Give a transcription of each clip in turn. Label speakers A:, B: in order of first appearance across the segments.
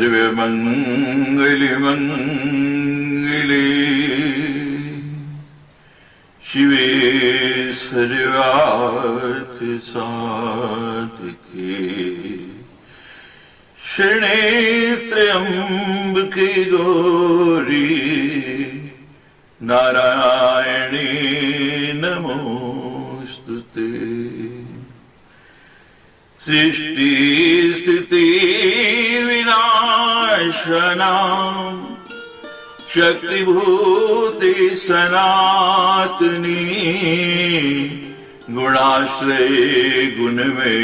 A: सर्वमंगल मंगले शिवे सर्वार्थ साधके शरणे त्र्यंबके गौरी नारायणे नमोस्तुते। सृष्टि स्थिति विनाशनां शक्तिभूते सनातनी गुणाश्रय गुणमय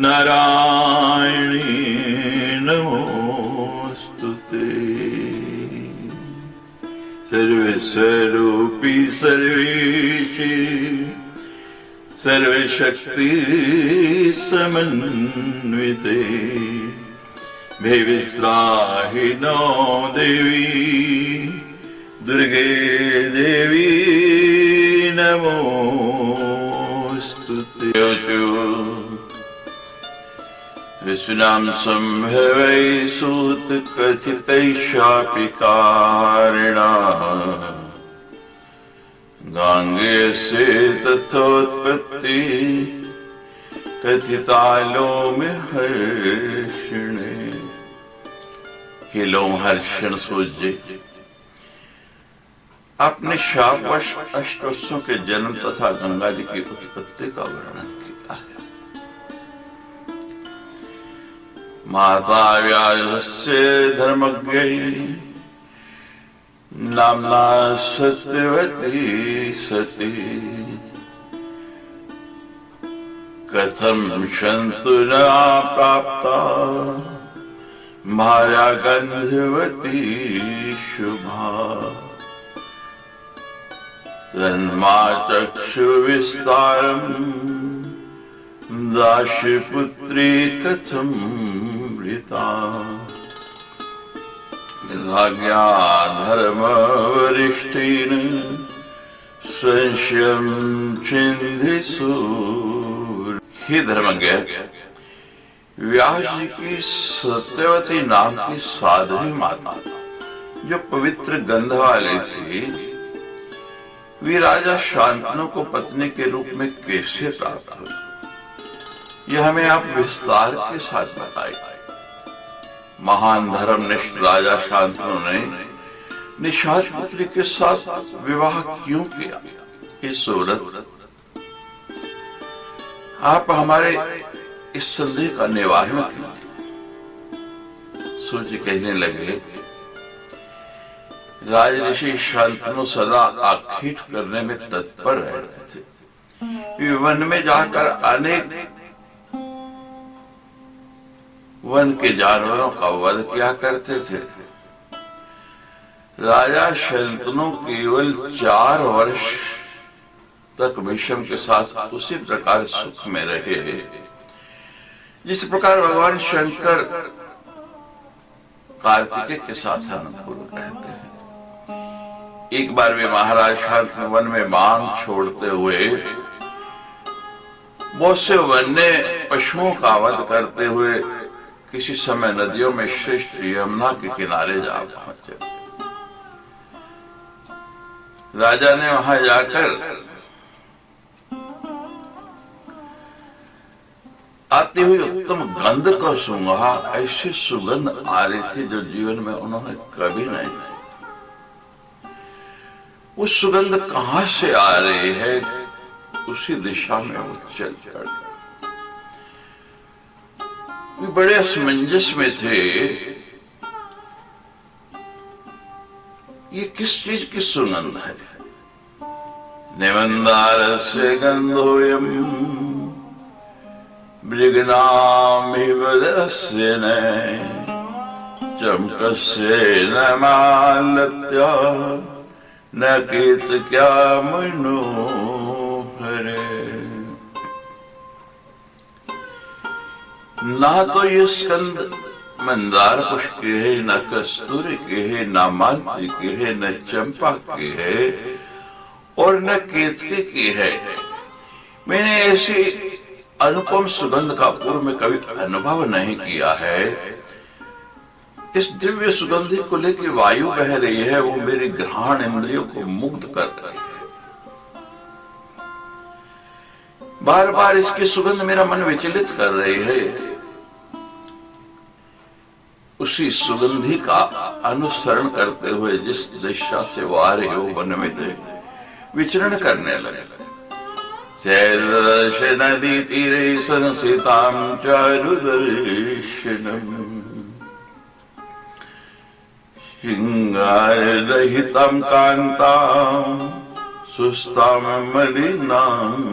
A: नारायणी नमोस्तुते। सर्वस्वरूपी सर्वेशी सर्वशक्ति समन्विते भेविस्राहिनो देवी दुर्गे देवी नमोस्तुते। विष्णुनाम संभवै सूत कथितै शापिकारिणा गांगेयस्य तथोत्पत्ति कथितालो में हर्षणे। हे लोमहर्षण सूर्य अपने शापवश अष्टवत्सों के जन्म तथा गंगा जी की उत्पत्ति का वर्णन किया है। माता व्यासस्य धर्मज्ञै नामना सत्यवती सती कथम शंतुना प्राप्ता माया गंधवती शुभा। तन्मा चक्षु विस्तारम दासीपुत्री कथम मृता। राज्ञा धर्म वरिष्ठेन संशयं छिन्दिसु। हे धर्मज्ञ, व्यास जी की सत्यवती नाम की साध्वी माता जो पवित्र गंध वाली थी, वे राजा शांतनु को पत्नी के रूप में कैसे प्राप्त हुई, यह हमें आप विस्तार के साथ बताइए। महान धर्मनिष्ठ राजा शांतनु ने निषाद पुत्री के साथ विवाह क्यों किया? इस सूरत आप हमारे इस संदेह का निवारण कीजिए। सूर्य कहने लगे, राजऋषि शांतनु सदा आखेट करने में तत्पर रहते थे। वे वन में जाकर अनेक वन के जानवरों का वध किया करते थे। राजा शांतनु केवल 4 वर्ष तक भीष्म के साथ उसी प्रकार सुख में रहे जिस प्रकार भगवान शंकर कार्तिकेय के साथ अनुकूल रहते हैं। एक बार वे महाराज शांतनु वन में बाण छोड़ते हुए बहुत से वन्य पशुओं का वध करते हुए किसी समय नदियों में श्रेष्ठ यमुना के किनारे जा पहुंचे। राजा ने वहां जाकर आती हुई उत्तम गंध को सूंघा। ऐसी सुगंध आ रही थी जो जीवन में उन्होंने कभी नहीं। उस सुगंध कहां से आ रही है, उसी दिशा में वो चल पड़े। वे बड़े असमंजस में थे, ये किस चीज की सुगंध है? निमंदारस्य गंधोयम मृगनामिवदस्य न चमकस्य न मालत्या न केत क्या मनोहरे। ना तो ये स्कंद मंदार पुष्प के है, न कस्तूरी के है, न मालती के है, न चंपा के है और न केतके की है। मैंने ऐसी अनुपम सुगंध का पूर्व में कभी अनुभव नहीं किया है। इस दिव्य सुगंधि को लेकर वायु बह रही है, वो मेरी घ्राण इंद्रियों को मुग्ध कर रही है। बार बार इसकी सुगंध मेरा मन विचलित कर रही है। उसी सुगंधि का अनुसरण करते हुए जिस दिशा से वो आ रही हो, वन में विचरण करने लगे। नदी तीरे संसितां चारुदर्शनम् श्रृंगार रहितं कांतां सुस्तां मलिनांबरम्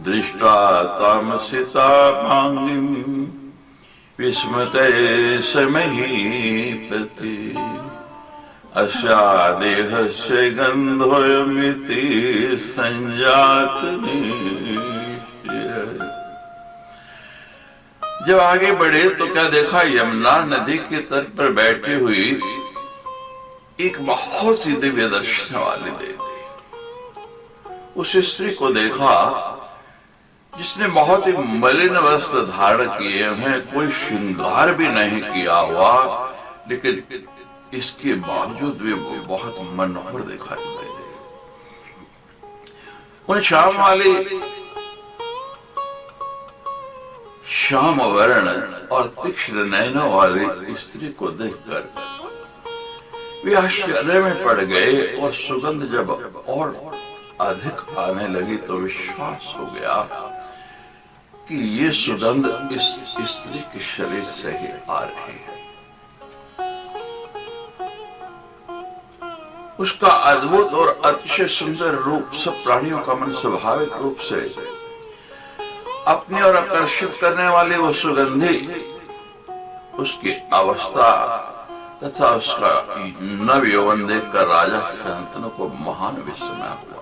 A: दृष्ट्वा तां सीतामांगिं विस्मते समहीपते अस्या देहस्य गन्धोऽयमिति संजात निश्चयः। जब आगे बढ़े तो क्या देखा, यमुना नदी के तट पर बैठी हुई एक बहुत ही दिव्य दर्शन वाली देवी। उस स्त्री को देखा जिसने बहुत ही मलिन वस्त्र धारण किए हैं, कोई श्रृंगार भी नहीं किया हुआ, लेकिन इसके बावजूद भी वो बहुत मनोहर दिखाई दे रही। उन श्याम वाली श्याम वर्ण और तीक्ष्ण नयनों वाली स्त्री को देखकर वे आश्चर्य में पड़ गए, और सुगंध जब और अधिक आने लगी तो विश्वास हो गया कि ये सुगंध इस स्त्री के शरीर से ही आ रही है। उसका अद्भुत और अतिशय सुंदर रूप सब प्राणियों का मन स्वाभाविक रूप से अपनी ओर आकर्षित करने वाली वो सुगंधी, उसकी अवस्था तथा उसका नव यौवन देखकर राजा शंतनु को महान विस्मय हुआ।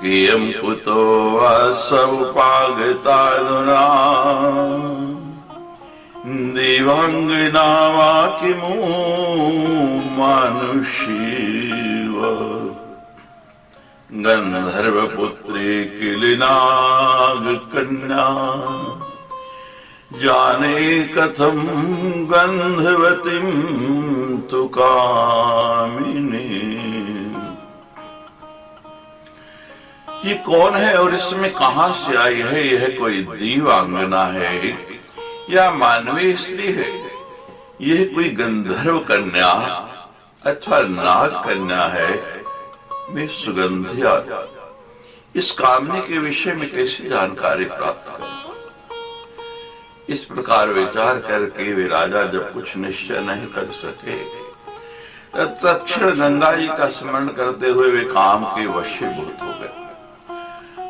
A: कियं कुतो वासवपागताधुना दिवांगना वा किमु मानुषीव गंधर्वपुत्री किलिनाग कन्या जाने कथम गंधवतीं तु कामिनी। ये कौन है और इसमें कहां से आई है? यह कोई दीवांगना है या मानवीय स्त्री है? यह कोई गंधर्व कन्या अथवा नाग कन्या है? मैं सुगंधिया इस कामनी के विषय में कैसे जानकारी प्राप्त करूं? इस प्रकार विचार करके वे राजा जब कुछ निश्चय नहीं कर सके, तत्क्षण गंगा जी का स्मरण करते हुए वे काम के वशीभूत हो गए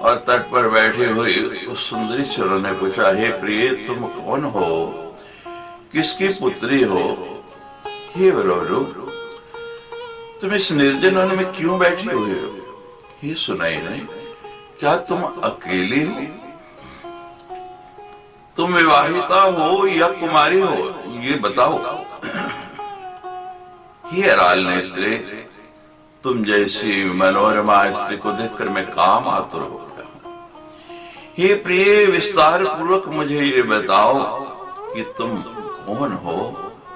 A: और तट पर बैठी हुई उस सुंदरी से उन्होंने पूछा, हे प्रिय, तुम कौन हो? किसकी पुत्री हो? हे वरोरु, तुम इस निर्जन वन में क्यों बैठी हुई हो? ये सुनाई नहीं, क्या तुम अकेली हो? तुम विवाहिता हो या कुमारी हो? ये बताओ। हे अराल नेत्रे, तुम जैसी मनोरमा स्त्री को देखकर मैं काम आतुर हो गया। हे प्रिय, विस्तार पूर्वक मुझे ये बताओ कि तुम कौन हो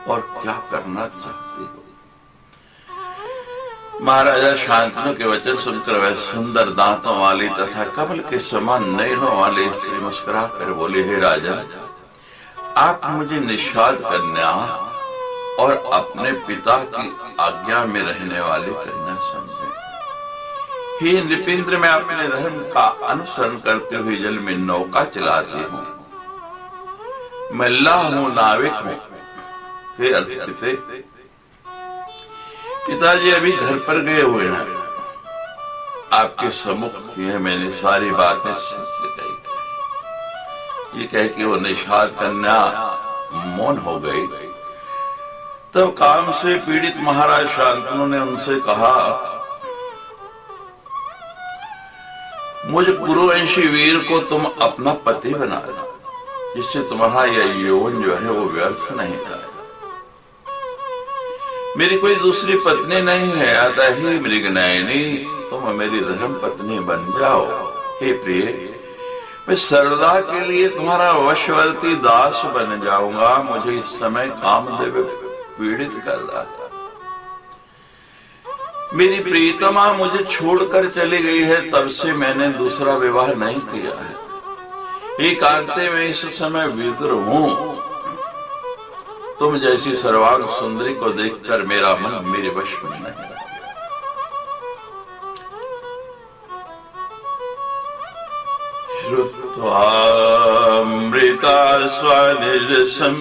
A: और क्या करना चाहती हो? महाराजा शांतनु के वचन सुनकर वह सुंदर दांतों वाली तथा कमल के समान नयनों वाली स्त्री मुस्कुरा कर बोली, हे राजन, आप मुझे निषाद कन्या और अपने पिता की आज्ञा में रहने वाली कन्या समझे। हे नृपेंद्र, मैं अपने धर्म का अनुसरण करते हुए जल में नौका चलाती हूँ। मैं अल्लाह हूँ, नाविक हूँ। हे अर्थ पिताजी अभी घर पर गए हुए हैं। आपके सम्मुख यह मैंने सारी बातें सत्य कही। ये कह के वो निषाद कन्या मौन हो गई। तब काम से पीड़ित महाराज शांतनु ने उनसे कहा, मुझ कुरुवंशी वीर को तुम अपना पति बनाना, जिससे तुम्हारा यह यौवन जो है वो व्यर्थ नहीं जाए। मेरी कोई दूसरी पत्नी नहीं है, अतः ही मृगनयनी तुम मेरी धर्म पत्नी बन जाओ। हे प्रिय, मैं सर्वदा के लिए तुम्हारा वशवर्ती दास बन जाऊंगा। मुझे इस समय कामदेव पीड़ित कर रहा था। मेरी प्रीतमा मुझे छोड़कर चली गई है, तब से मैंने दूसरा विवाह नहीं किया है। एकांते में इस समय विदुर हूं। तुम जैसी सर्वांग सुंदरी को देखकर मेरा मन मेरे वश में नहीं रहा। श्रुत्वामृता स्वादिरसं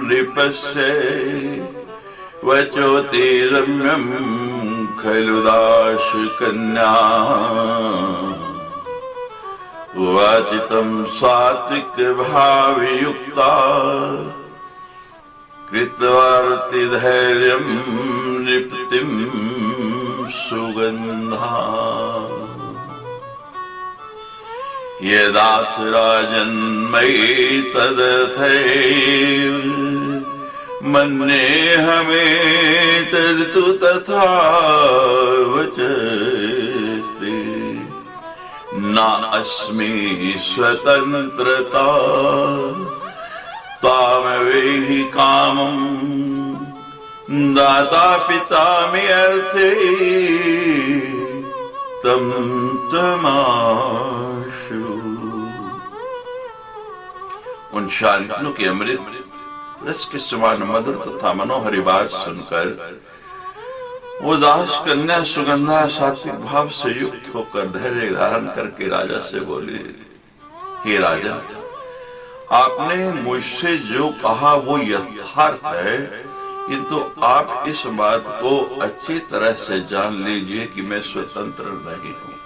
A: नृपस्य वचोतिरम्यं खलु दाशकन्या वाचितं सात्विक भावयुक्ता कृतवार्ति धैर्यं नृपतिं सुगंधा। यदाथ राजन्मयी तदथैव मन्येऽहमें तदतु तथा वचस्ते न अस्मि स्वतंत्रता तामवेहि कामं दाता पिता मे अर्थे तम तमाशु। उन शांतनु के अमृत रस के समान मधुर तथा मनोहरी बात सुनकर वो दास कन्या सुगंधा सात्विक भाव से युक्त होकर धैर्य धारण करके राजा से बोली, हे राजन, आपने मुझसे जो कहा वो यथार्थ है, किंतु आप इस बात को अच्छी तरह से जान लीजिए कि मैं स्वतंत्र नहीं हूं।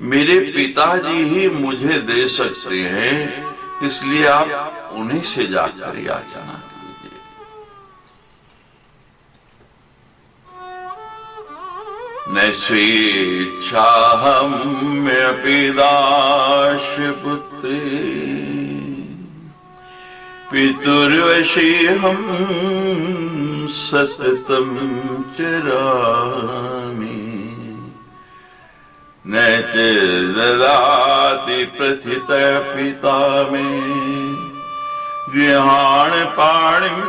A: मेरे पिताजी ही मुझे दे सकते हैं, इसलिए आप उन्हीं से जाकर याचना कीजिए। न स्वेच्छाहम्यपि दासपुत्री पितुर्वशेऽहं सततं चरामि न च ददाति प्रथित पिता मे गृहाण पाणिं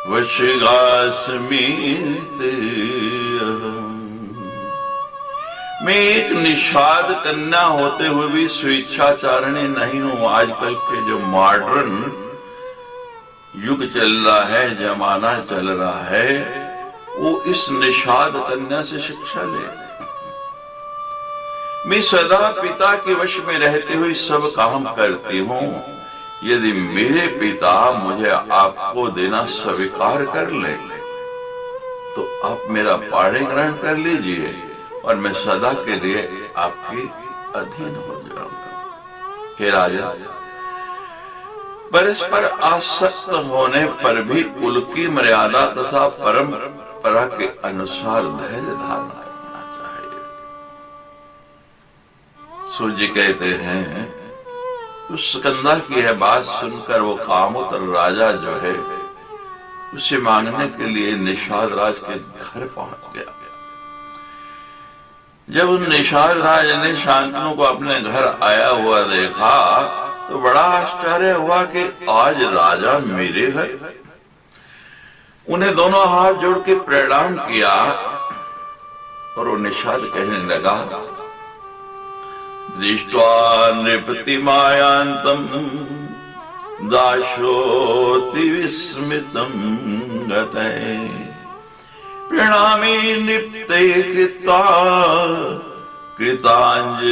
A: वशगास्मीति अहम्। मैं एक निषाद कन्या होते हुए भी स्वेच्छाचारिणी नहीं हूं। आजकल के जो मॉडर्न युग चल रहा है, जमाना चल रहा है, वो इस निषाद कन्या से शिक्षा ले। मैं सदा पिता के वश में रहते हुए सब काम करती हूं। यदि मेरे पिता मुझे आपको देना स्वीकार कर ले तो आप मेरा पाणी ग्रहण कर लीजिए और मैं सदा के लिए आपके अधीन हो जाऊंगा। हे राजा, परस्पर आसक्त होने पर भी कुल की मर्यादा तथा परंपरा के अनुसार धैर्य धारण करना चाहिए। सूर्य कहते हैं, उस स्कंदा की यह बात सुनकर वो कामोत्तर राजा जो है उसे मांगने के लिए निषाद राज के घर पहुंच गया। जब उन निषाद राज ने शांतनु को अपने घर आया हुआ देखा तो बड़ा आश्चर्य हुआ कि आज राजा मेरे घर। उन्हें दोनों हाथ जोड़ के प्रणाम किया और वो निषाद कहने लगा, दृष्ट्वा नृपतिमायान्तं दाशोऽति विस्मितं गते प्रणामे निप्ते कृत्वा कृताञ्जलिर्भाषत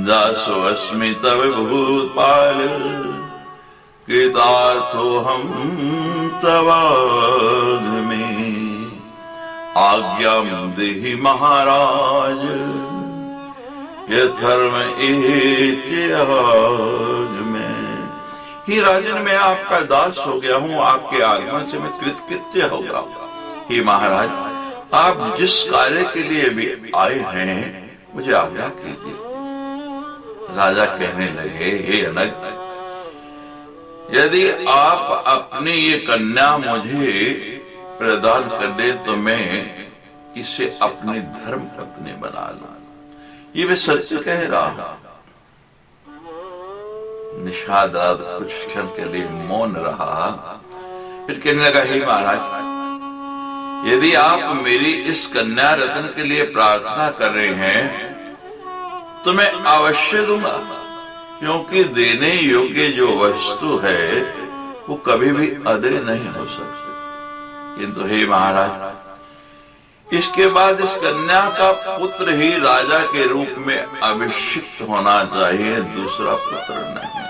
A: दासोऽस्मि तव भूपाल कृतार्थोऽहं तवागमे आज्ञां देहि महाराज यथर्म एत्यागमे। ही राजन, मैं आपका दास हो गया हूँ, आपके आगमन से मैं कृतकृत्य हो गया। हे महाराज, आप जिस कार्य के लिए भी आए हैं मुझे आज्ञा कीजिए। राजा कहने लगे, हे अनग, यदि आप अपनी ये कन्या मुझे प्रदान कर दे तो मैं इसे अपनी धर्म पत्नी बना लूं। ये मैं सत्य कह रहा हूं। निषाद रात कुछ क्षण के लिए मौन रहा, फिर कहने लगा, हे महाराज, यदि आप मेरी इस कन्या रत्न के लिए प्रार्थना कर रहे हैं तो मैं अवश्य दूंगा, क्योंकि देने योग्य जो वस्तु है वो कभी भी अदेय नहीं हो सकती। किंतु हे महाराज, इसके बाद इस कन्या का पुत्र ही राजा के रूप में अभिषिक्त होना चाहिए, दूसरा पुत्र नहीं।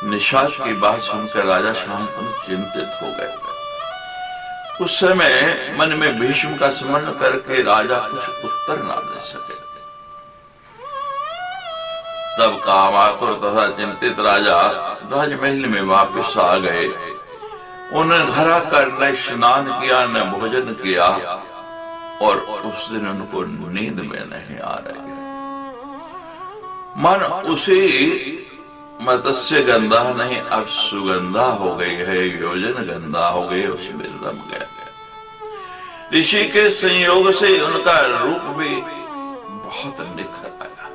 A: निषाद की बात सुनकर राजा शांतनु चिंतित हो गए। उस समय मन में भीष्म का स्मरण करके राजा कुछ उत्तर ना दे सके। तब कामातुर तथा चिंतित राजा राजमहल में वापस आ गए। उन्होंने घर आकर न स्नान किया न भोजन किया, और उस दिन उनको नींद में नहीं आ रही। मन उसी मत्स्य गंधा नहीं, अब सुगंधा हो गई है, योजन गंधा हो गई, उसमें रम गया। ऋषि के संयोग से उनका रूप भी बहुत निखर आया।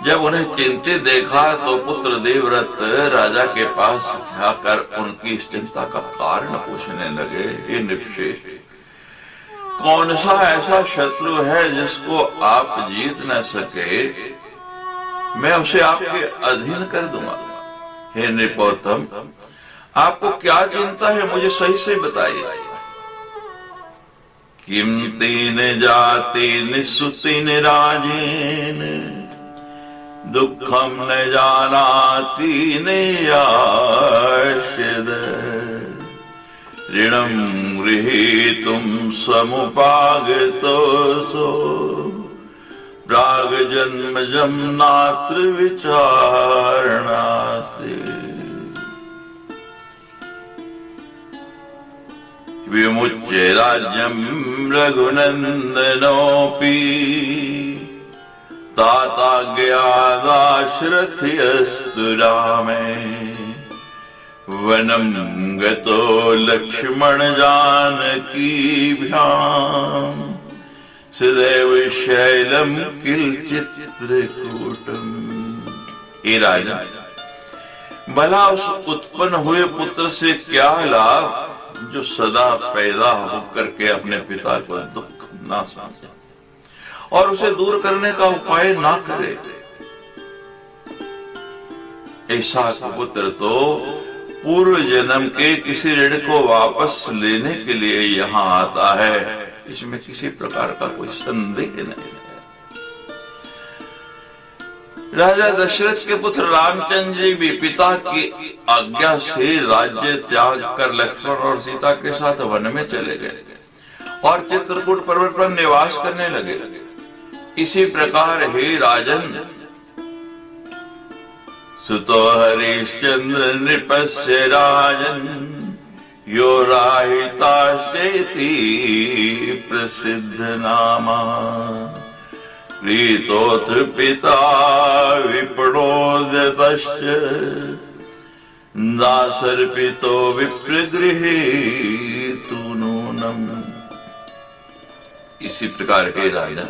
A: जब उन्हें चिंतित देखा तो पुत्र देवव्रत राजा के पास जाकर उनकी इस चिंता का कारण पूछने लगे। हे नृपशेष, कौन सा ऐसा शत्रु है जिसको आप जीत न सके? मैं उसे आपके अधीन कर दूंगा। हे नृपोत्तम, आपको क्या चिंता है, मुझे सही से बताइए। किम तीन जाति निसुतिन राजेन, दुखम न जानाति नयाशद, ऋणम गृहीतुम समुपागतो सो, प्राग जन्म जमनात्र विचारणास्ति। विमुच्य राज्यम रघुनंदनोपि, ताताज्ञादाशरथ्यस्तु रामे, वनम गतो लक्ष्मण जानकीभ्याम, सदैव शैलम किल चित्रकूटम। हे राजा, भला उस उत्पन्न हुए पुत्र से क्या लाभ जो सदा पैदा होकर के अपने पिता को दुख ना समझे और उसे दूर करने का उपाय ना करे। ऐसा पुत्र तो पूर्व जन्म के किसी ऋण को वापस लेने के लिए यहाँ आता है, इसमें किसी प्रकार का कोई संदेह नहीं है। राजा दशरथ के पुत्र रामचंद्र जी भी पिता की आज्ञा से राज्य त्याग कर लक्ष्मण और सीता के साथ वन में चले गए और चित्रकूट पर्वत पर निवास करने लगे। इसी प्रकार हे राजन, सुतो हरिश्चंद्र नृपस्य राजन, यो राहिताश्चेति प्रसिद्ध नामा, प्रीतोऽत्र पिता विप्रणोदतश्च, दासर्पितो विप्रगृहीतु नूनम्। इसी प्रकार हे राजा,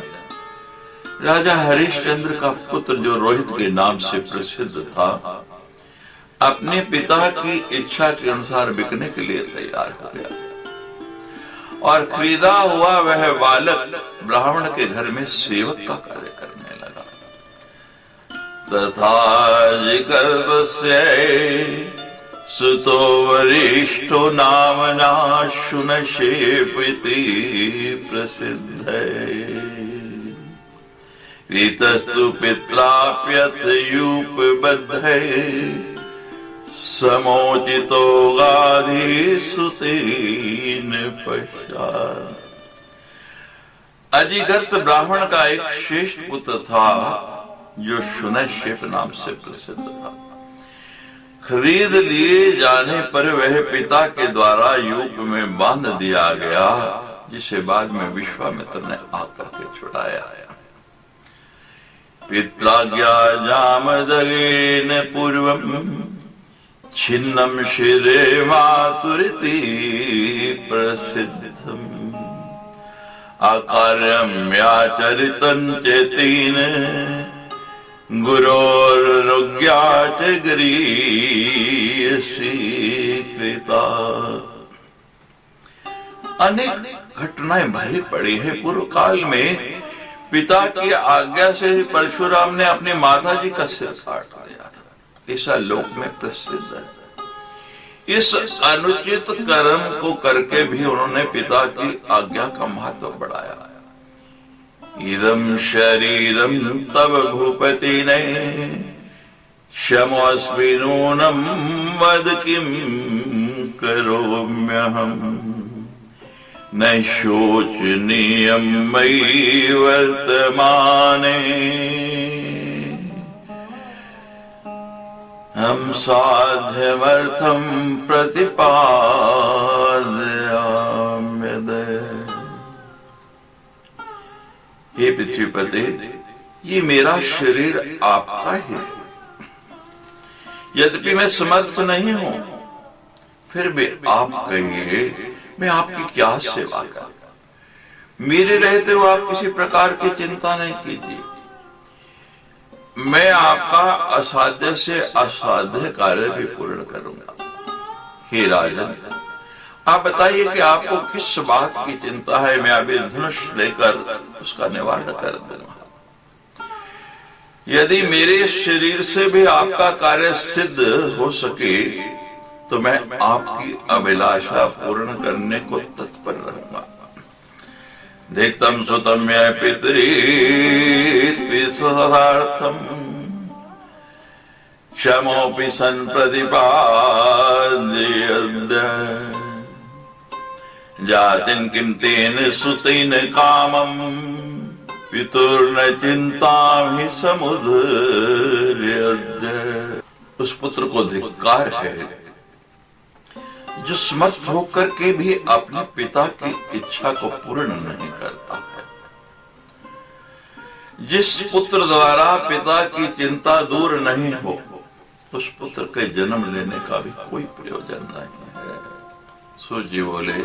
A: राजा हरिश्चंद्र का पुत्र जो रोहित के नाम से प्रसिद्ध था, अपने पिता की इच्छा के अनुसार बिकने के लिए तैयार हो गया और खरीदा हुआ वह बालक ब्राह्मण के घर में सेवक का कार्य करने लगा। तथा जिकर्तस्य सुतो वरिष्ठो नामना शुनशेपिति प्रसिद्ध, रीतस्तु पित्राप्यतयूपबद्धे, समोचितो गाधी सुतेन पश्चात्। अजिगर्त ब्राह्मण का एक श्रेष्ठ पुत्र था जो शुनशेप नाम से प्रसिद्ध था। खरीद लिए जाने पर वह पिता के द्वारा यूप में बांध दिया गया, जिसे बाद में विश्वामित्र ने आकर के छुड़ाया। पित्राज्ञा जामदगेन पूर्वं छिन्नं शिरे मातुरिति प्रसिद्धम् अकार्यम्याचरितं चेतेन गुरोरुज्ञा च गरीयसी कृता। अनेक घटनाएं भरी पड़ी है। पूर्व काल में पिता की आज्ञा से परशुराम ने अपनी माता जी का सिर काट लिया था, ऐसा लोक में प्रसिद्ध है। इस अनुचित कर्म को करके भी उन्होंने पिता की आज्ञा का महत्व बढ़ाया। इदं शरीरं तव भूपति ने क्षमोऽस्मि नूनं वद किं करोम्यहम् न शोचनीयं मयि वर्तमाने हम साध्यमर्थं प्रतिपादयाम्यदे। हे पृथ्वीपते, ये मेरा शरीर आपका ही है। यद्यपि मैं समर्थ नहीं हूं, फिर भी आप कहिए मैं आपकी क्या सेवा करूं। मेरे रहते हुए आप किसी प्रकार की चिंता नहीं कीजिए। मैं आपका असाध्य से असाध्य कार्य भी पूर्ण करूंगा। हे राजन, आप बताइए कि आपको किस बात की चिंता है। मैं अभी धनुष लेकर उसका निवारण कर दूंगा। यदि मेरे शरीर से भी आपका कार्य सिद्ध हो सके तो मैं आपकी अभिलाषा पूर्ण करने को तत्पर रहूंगा। देखतम सुतम पितृर्थम क्षमोपि सन प्रतिपाद्य जातिन किम तेन सुतेन कामम पितुर्न चिंतामि समुदर्यद्य। उस पुत्र को धिक्कार है जो समर्थ होकर के भी अपने पिता की इच्छा को पूर्ण नहीं करता है। जिस पुत्र द्वारा पिता की चिंता दूर नहीं हो, उस पुत्र के जन्म लेने का भी कोई प्रयोजन नहीं है। सूजी बोले,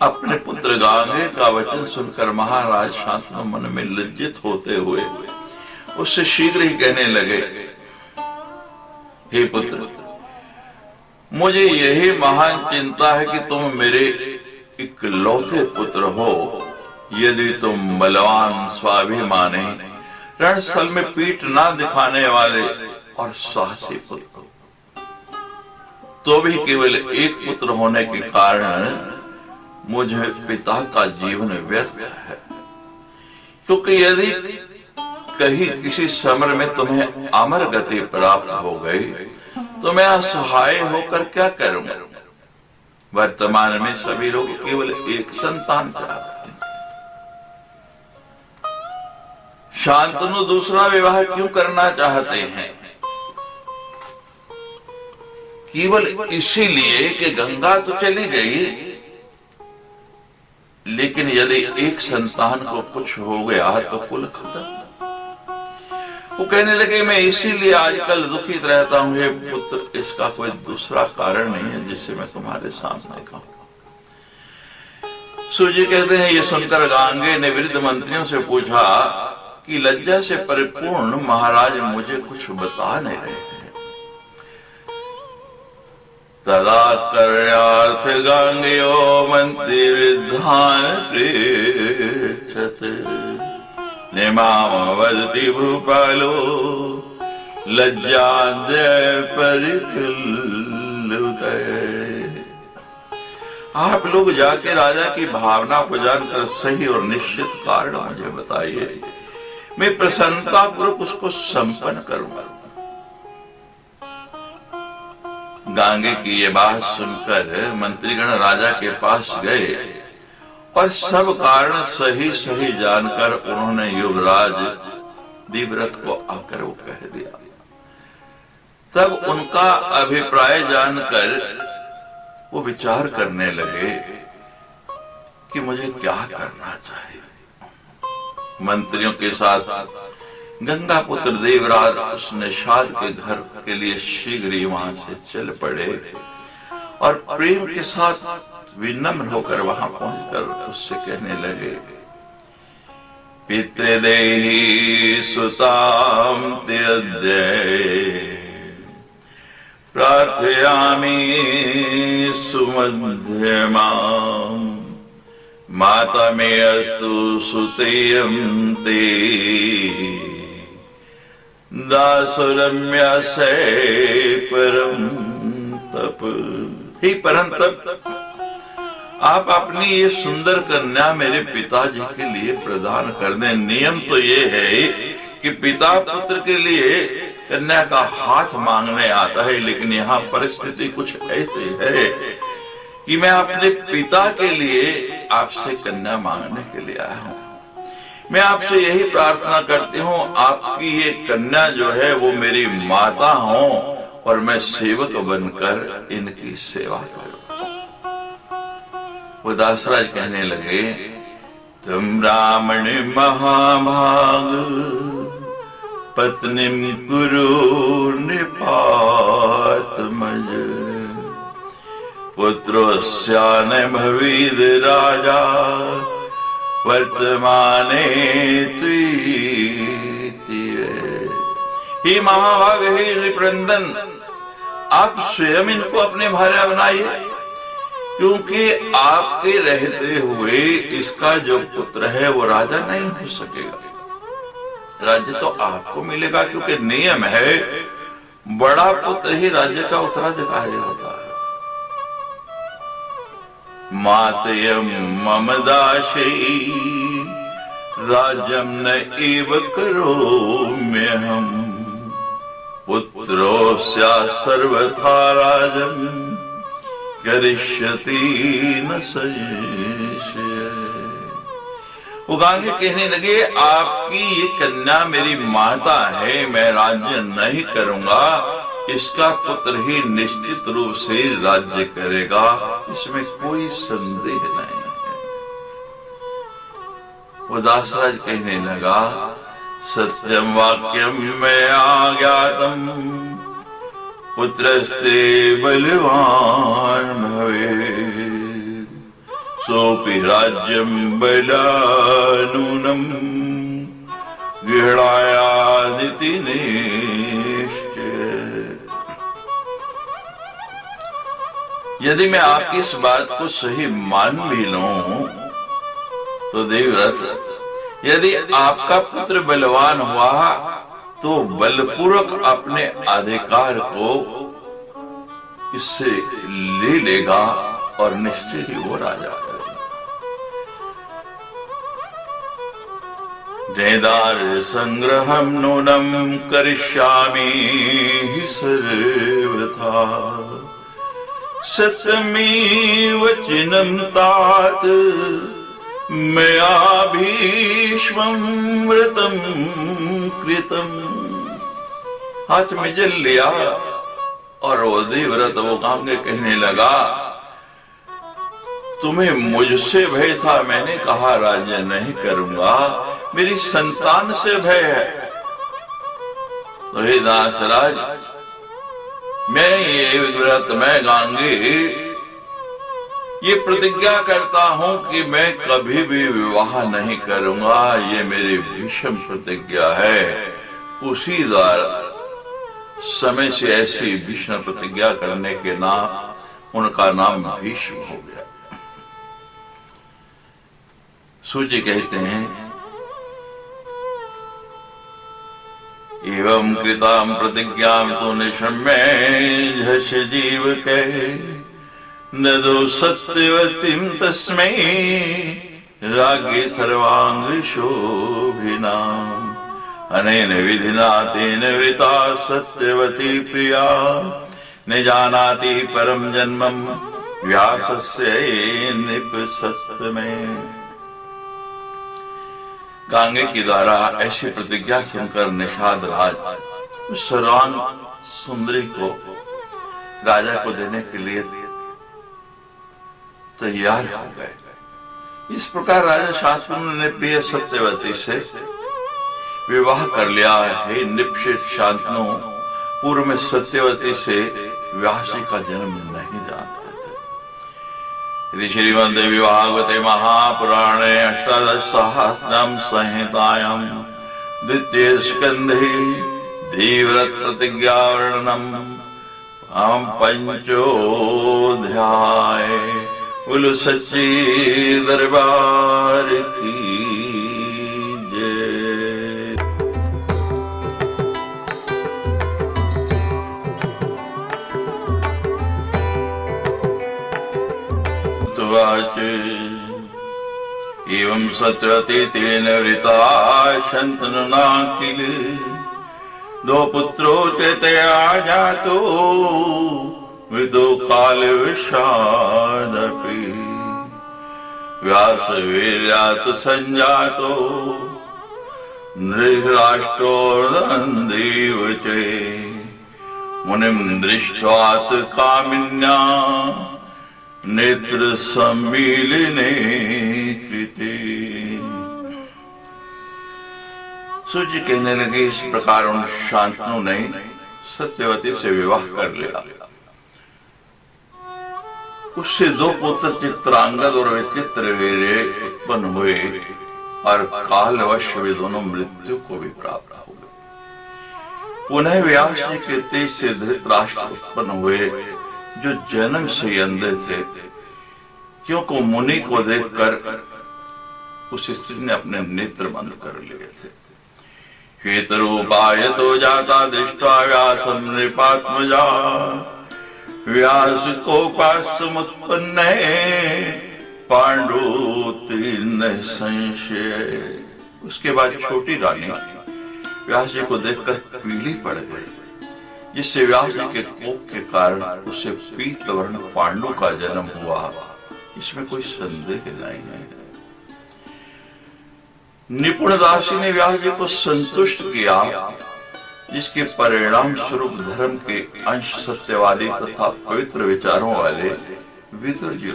A: अपने पुत्र गांगे का वचन सुनकर महाराज शांतनु मन में लज्जित होते हुए उससे शीघ्र ही कहने लगे, हे पुत्र, मुझे यही महान चिंता है कि तुम मेरे इकलौते पुत्र हो। यदि तुम बलवान, स्वाभिमानी, रणस्थल में पीठ ना दिखाने वाले और साहसी पुत्र, तो भी केवल एक पुत्र होने के कारण मुझे पिता का जीवन व्यर्थ है। क्योंकि यदि कहीं किसी समर में तुम्हें अमर गति प्राप्त हो गई तो मैं असहाय होकर क्या करूंगा। वर्तमान में सभी लोग केवल एक संतान चाहते हैं। शांतनु दूसरा विवाह क्यों करना चाहते हैं? केवल इसीलिए कि गंगा तो चली गई, लेकिन यदि एक संतान को कुछ हो गया तो कुल खत्म। वो कहने लगे, मैं इसीलिए आजकल दुखित रहता हूं हे पुत्र, इसका कोई दूसरा कारण नहीं है जिससे मैं तुम्हारे सामने कहूं। सूर्य कहते हैं, ये सुनकर गांगे ने वृद्ध मंत्रियों से पूछा कि लज्जा से परिपूर्ण महाराज मुझे कुछ बता नहीं रहे हैं। तदा कर्यार्थ गांगेयो मंत्री वृद्धान प्रेक्षते निमाम वदति भूपालो लज्जाद्य परिकुलुदय। आप लोग जाके राजा की भावना को जानकर सही और निश्चित कारण मुझे बताइए, मैं प्रसन्नता पूर्वक उसको संपन्न करूंगा। गांगे की ये बात सुनकर मंत्रीगण राजा के पास गए और सब कारण सही सही जानकर उन्होंने युवराज दिव्रत को आकर वो कह दिया। तब उनका अभिप्राय जानकर वो विचार करने लगे कि मुझे क्या करना चाहिए। मंत्रियों के साथ गंगा पुत्र देवराज उस निषाद के घर के लिए शीघ्र ही वहां से चल पड़े और प्रेम के साथ विनम्र होकर वहां पहुंचकर उससे कहने लगे, पितृदेहि सुतां त्यज्य प्रार्थयामि सुमध्यमाम् माता मे अस्तु सुतेयं ते दासुरम्या से परम तप। हे परम तप, आप अपनी ये सुंदर कन्या मेरे पिताजी के लिए प्रदान कर दें। नियम तो ये है कि पिता पुत्र के लिए कन्या का हाथ मांगने आता है, लेकिन यहाँ परिस्थिति कुछ ऐसी है कि मैं अपने पिता के लिए आपसे कन्या मांगने के लिए आया हूँ। मैं आपसे यही प्रार्थना करती हूँ, आपकी ये कन्या जो है वो मेरी माता हो और मैं सेवक बनकर इनकी सेवा करूं। वो दासराज कहने लगे, तुम ब्राह्मण महाभाग पत्नीम कुरु निपातमज पुत्रोस्यान भवेद राजा वर्तमाने हे महाभाग, हे नृपनंदन, आप स्वयं इनको अपने भार्या बनाइए, क्योंकि आपके रहते हुए इसका जो पुत्र है वो राजा नहीं हो सकेगा। राज्य तो आपको मिलेगा, क्योंकि नियम है बड़ा पुत्र ही राज्य का उत्तराधिकारी होता है। मातयम मम दाशे राज्यम न एव करोम्यहम् पुत्रोस्या सर्वथा राज्यम करिष्यति न संशय। वो गांगे कहने लगे, आपकी ये कन्या मेरी माता है, मैं राज्य नहीं करूंगा, इसका पुत्र ही निश्चित रूप से राज्य करेगा, इसमें कोई संदेह नहीं है। वो दासराज कहने लगा, सत्यम वाक्यम मया ज्ञातम पुत्रस्य बलवान भवेत् सोऽपि राज्यं बलानूनं गृह्णायादिति निश्चय। यदि मैं आपकी इस बात को सही मान भी लूं तो देवव्रत, यदि आपका पुत्र बलवान हुआ तो बलपूर्वक अपने अधिकार को इससे ले लेगा और निश्चय ही वो राजा है। जयदार संग्रहम नूनम करिष्यामि सर्वथा सत्यमेव चिनं तात मया भीष्मं व्रतं कृतं। हाथ में जल लिया और वो देवव्रत वो गांगे कहने लगा, तुम्हें मुझसे भय था, मैंने कहा राज्य नहीं करूंगा, मेरी संतान से भय है। तो हे दासराज, मैं ये व्रत में गांगे ये प्रतिज्ञा करता हूं कि मैं कभी भी विवाह नहीं करूंगा, ये मेरी भीष्म प्रतिज्ञा है। उसी द्वारा समय से ऐसी भीष्म प्रतिज्ञा करने के नाम उनका नाम भीष्म हो गया। सूची कहते हैं, एवं कृतां प्रतिज्ञां तो निशम्य झष जीव कहे नदो सत्यवतीं तस्मै राज्ञे सर्वांग शोभिनाम् अनेन विधिना तेन वृता सत्यवती प्रिया न जानाति परम जन्मं व्यासस्य निपसत्तमे। गांगे के द्वारा ऐसी प्रतिज्ञा सुनकर निषाद राज उस सर्वांग सुंदरी को राजा को देने के लिए तैयार हो गए। इस प्रकार राजा शांतनु ने प्रिय सत्यवती से विवाह कर लिया। हे निपशित शांतनु, पूर्व में सत्यवती से व्यास जी का जन्म नहीं जानते थे। यदि श्रीमद्देवी भागवते महापुराणे अष्टादशसहस्रम संहितायां द्वितीय स्कंधे देवव्रत प्रतिज्ञा वर्णनम पंचोध्याय। बोलो सच्ची दरबार की जय। एवं सत्यवती तेन वृता शंतनुना किल। दो पुत्रो चेतया जातो मृतो काल विषादपि। व्यास वीर्यात् संजातो धृतराष्ट्रोर्दन्देव च। मुनिं दृष्ट्वात् कामिन्या नेत्र सम्मीलने कृते। सूर्य कहने लगे, इस प्रकार उन शांतनु ने सत्यवती से विवाह कर लिया। उससे दो पुत्र चित्रांगद और विचित्र वीर्य उत्पन्न हुए और कालवश वे दोनों मृत्यु को भी प्राप्त हो गए। पुनः व्यास जी के तेज से धृतराष्ट्र उत्पन्न हुए, जो जन्म से अंधे थे, क्योंकि मुनि को देखकर उस स्त्री ने अपने नेत्र बंद कर लिए थे। श्वेतरूपाय तो जाता दृष्ट्वा व्यासं नृपात्मजा। व्यास कोपासमुत्पन्न पांडुतीर्ण संशय। उसके बाद छोटी रानी व्यास जी को देखकर पीली पड़ गई, जिससे व्यास जी के कोप के कारण उसे पीतवर्ण पांडु का जन्म हुआ। इसमें कोई संदेह नहीं है। निपुण दासी ने व्यास जी को संतुष्ट किया, जिसके परिणाम स्वरूप धर्म के अंश सत्यवादी तथा पवित्र विचारों वाले विदुर जी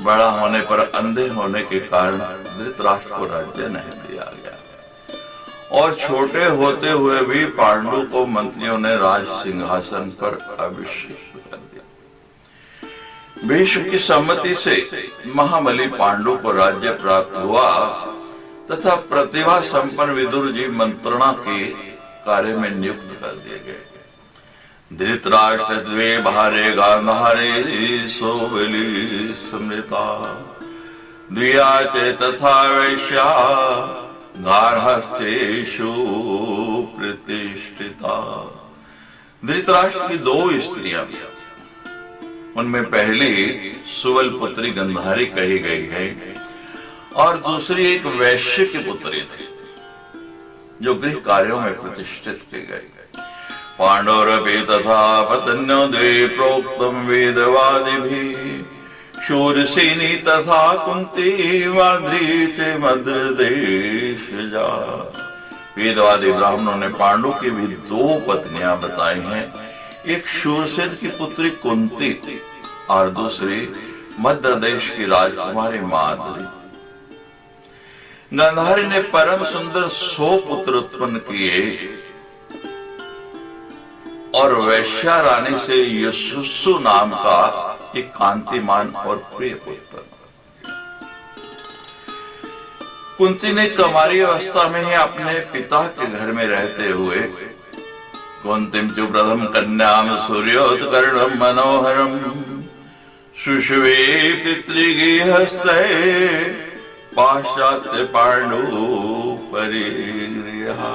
A: बड़ा होने पर अंधे होने के कारण धृतराष्ट्र को राज्य नहीं दिया गया, और छोटे होते हुए भी पांडु को मंत्रियों ने राज सिंहासन पर अभिषिक्त कर दिया। भीष्म की सम्मति से महाबली पांडु को राज्य प्राप्त हुआ तथा प्रतिभा संपन्न विदुर जी मंत्रणा के कार्य में नियुक्त कर दिए गए। धृतराष्ट्र द्वे भारे गांधारे सोबली स्मृता। द्विया च तथा वैश्या गार्हस्थ्येषु प्रतिष्ठिता। धृतराष्ट्र की दो स्त्रियां, उनमें पहली सुबल पुत्री गंधारी कही गई है और दूसरी एक वैश्य की पुत्री थी, जो गृह कार्यों में प्रतिष्ठित की गई। पांडवरपि तथा पत्न्यो द्वे प्रोक्तम वेदवादिभिः। शूरसेनी तथा कुंती माद्री च मद्रदेशजा। वेदवादी ब्राह्मणों ने पांडु की भी दो पत्नियां बताई हैं, एक शूरसेन की पुत्री कुंती और दूसरी मध्य देश की राजकुमारी माद्री। गांधारी ने परम सुंदर 100 पुत्र उत्पन्न किए और वैश्या रानी से यशस्सु नाम का एक कांतिमान और प्रिय पुत्र। कुंती ने कुमारी अवस्था में ही अपने पिता के घर में रहते हुए कुंतीम च प्रथम कन्याम सूर्योत्कर्णम मनोहरम शुशुवे पितृगृहस्थे पाश्चात्य पांडु परिगृहा।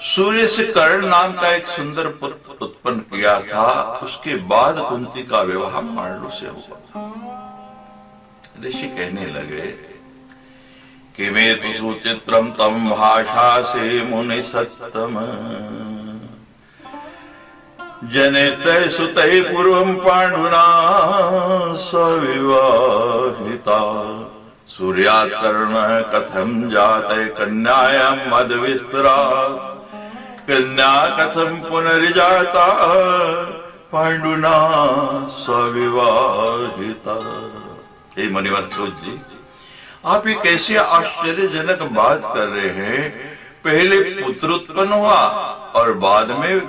A: सूर्य से कर्ण नाम का एक सुंदर पुत्र उत्पन्न किया था। उसके बाद कुंती का विवाह पांडु से हुआ। ऋषि कहने लगे कि मैं तो सुचित्रम तम भाषा से मुनि सत्तम जनिते सुते पूर्वम पांडुना सविवाहिता। सूर्यात् कर्ण कथम जाते कन्यायां मद विस्तरा। कन्या कथम पुनर्जाता पांडुना सविवाहिता। हे मुनिवर सूत जी, आप ये कैसी आश्चर्यजनक बात कर रहे हैं? पहले पुत्र उत्पन्न हुआ और बाद में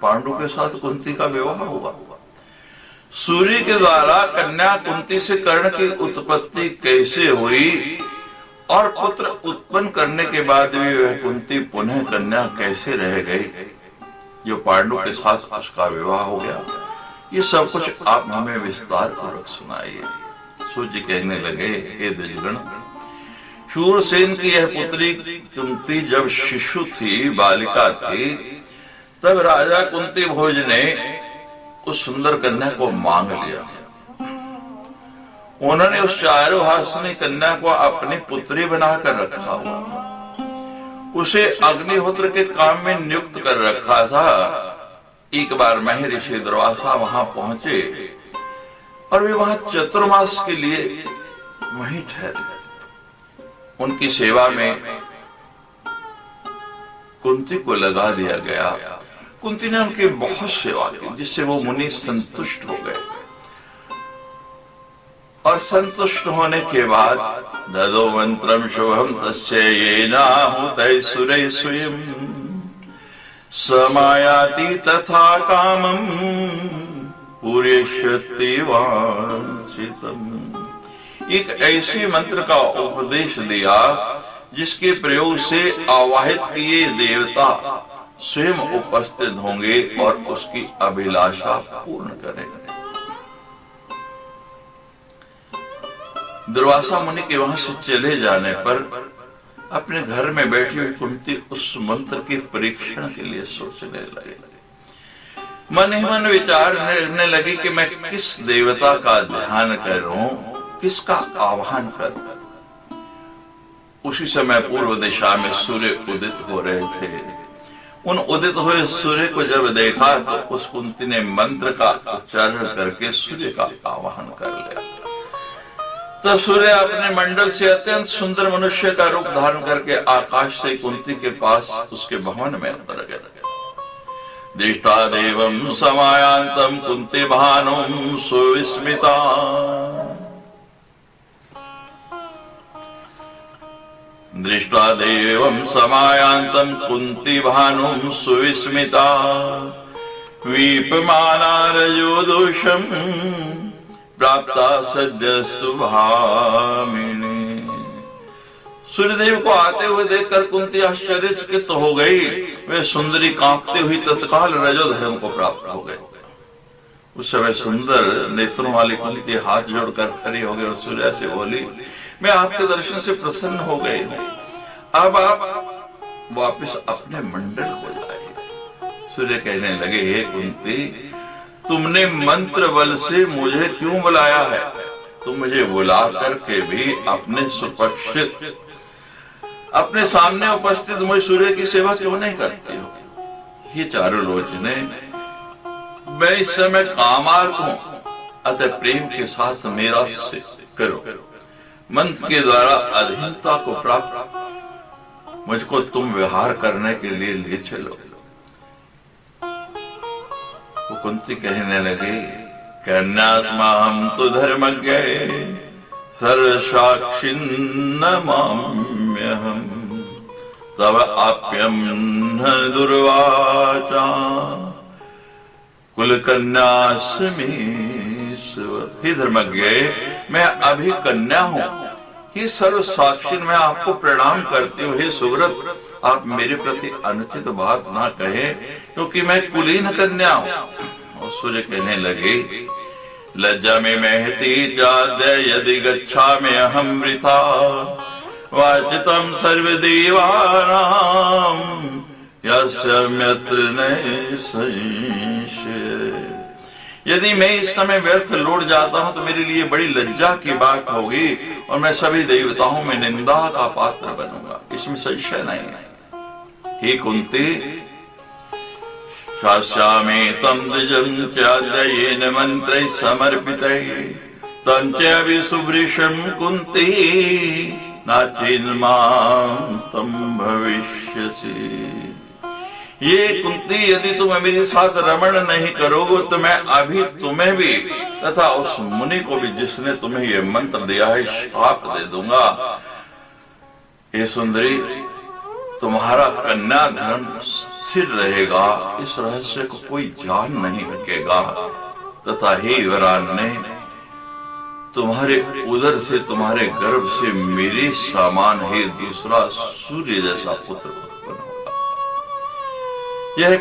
A: पांडु के साथ कुंती का विवाह हुआ। सूर्य के द्वारा कन्या कुंती से कर्ण की उत्पत्ति कैसे हुई और पुत्र उत्पन्न करने के बाद भी वह कुंती पुनः कन्या कैसे रह गई, जो पांडु के साथ उसका विवाह हो गया, ये सब कुछ आप हमें विस्तार पूर्वक सुनाइए। सूर्य कहने लगे, हे द्विजगण, शूरसेन की यह पुत्री कुंती जब शिशु थी, बालिका थी, तब राजा कुंती भोज ने उस सुंदर कन्या को मांग लिया। उन्होंने उस चारुहासिनी कन्या को अपनी पुत्री बनाकर रखा हुआ था, उसे अग्निहोत्र के काम में नियुक्त कर रखा था। एक बार महर्षि दुर्वासा वहां पहुंचे और वे वहां चतुर्मास के लिए वहीं ठहरे। उनकी सेवा में कुंती को लगा दिया गया। कुंती ने उनकी बहुत सेवा की, जिससे वो मुनि संतुष्ट हो गए और संतुष्ट होने के बाद ददो मंत्रम शुभम तस्य येनाहुतै सुरै स्वयं समायाति तथा कामं पूरयिष्यति वांछितम्। एक ऐसे मंत्र का उपदेश दिया जिसके प्रयोग से आवाहित किए देवता स्वयं उपस्थित होंगे और उसकी अभिलाषा पूर्ण करेंगे। दुर्वासा मुनि के वहां से चले जाने पर अपने घर में बैठी हुई कुंती उस मंत्र के परीक्षण के लिए सोचने लगे। मन ही मन विचार करने लगी कि मैं किस देवता का ध्यान करूं, किसका आह्वान करूं। उसी समय पूर्व दिशा में सूर्य उदित हो रहे थे। उन उदित हुए सूर्य को जब देखा तो उस कुंती ने मंत्र का उच्चारण करके सूर्य का आह्वान कर लिया। तब सूर्य अपने मंडल से अत्यंत सुंदर मनुष्य का रूप धारण करके आकाश से कुंती के पास उसके भवन में उतर गए। दृष्टा देवं समायांतम कुंती भानुम सुविस्मिता। दृष्टा देवं समायांतम कुंती भानुम सुविस्मिता वीपमाना रजोदोषम प्राप्ता सद्यस्तु भामिनी। सूर्यदेव को आते हुए देखकर कुंती आश्चर्यचकित हो गई। वे सुंदरी कांपती हुई तत्काल रजोधर्म को प्राप्त हो गए। उस समय सुंदर नेत्रों वाली कुंती हाथ जोड़कर खड़ी हो गई और सूर्य से बोली, मैं आपके दर्शन से प्रसन्न हो गई हूं, अब आप वापस अपने मंडल को जाइए। सूर्य कहने लगे, हे कुंती, तुमने मंत्र बल से मुझे क्यों बुलाया है? तुम मुझे बुला करके भी अपने सुपक्षित अपने सामने उपस्थित मुझे सूर्य की सेवा क्यों नहीं करती हो? ये चारुलोचने, मैं इस समय कामार्थ हूं, अतः प्रेम के साथ मेरा से करो। मंत्र के द्वारा अधीनता को प्राप्त मुझको तुम विहार करने के लिए ले चलो। वो कुंती कहने लगे, कन्यास्माहं तु धर्मज्ञ सर्वसाक्षिन्न माम्यहम् तव आप्यं न दुर्वाचा कुल कन्यास्मि। हे धर्मज्ञ, मैं अभी कन्या हूं। हे सर्व साक्षी, मैं आपको प्रणाम करती हूँ। हे सुव्रत, आप मेरे प्रति अनुचित बात ना कहे, क्योंकि मैं कुलीन कन्या हूं। और सूर्य कहने लगे, लज्जा में महती चाद्य यदि गच्छामि अहं वृथा वाचितं सर्वदेवानां यस्यम्यत्र न संशय। यदि मैं इस समय व्यर्थ लौट जाता हूं तो मेरे लिए बड़ी लज्जा की बात होगी और मैं सभी देवताओं में निंदा का पात्र बनूंगा, इसमें संशय नहीं है। हे कुंती, शास्यामि तं द्विजं चाद्ययेन मन्त्रैः समर्पितैः तं च विसुवृशं कुन्ती नाचिन्मां तं भविष्यसि। ये कुंती, यदि तुम मेरे साथ रमण नहीं करोगे तो मैं अभी तुम्हें भी तथा उस मुनि को भी जिसने तुम्हें यह मंत्र दिया है शाप दे दूंगा। हे सुंदरी, तुम्हारा कन्या धर्म स्थिर रहेगा, इस रहस्य को कोई जान नहीं सकेगा। तथा हे वरान्य, तुम्हारे उदर से, तुम्हारे गर्भ से मेरे समान हे दूसरा सूर्य जैसा पुत्र उत्पन्न होगा। यह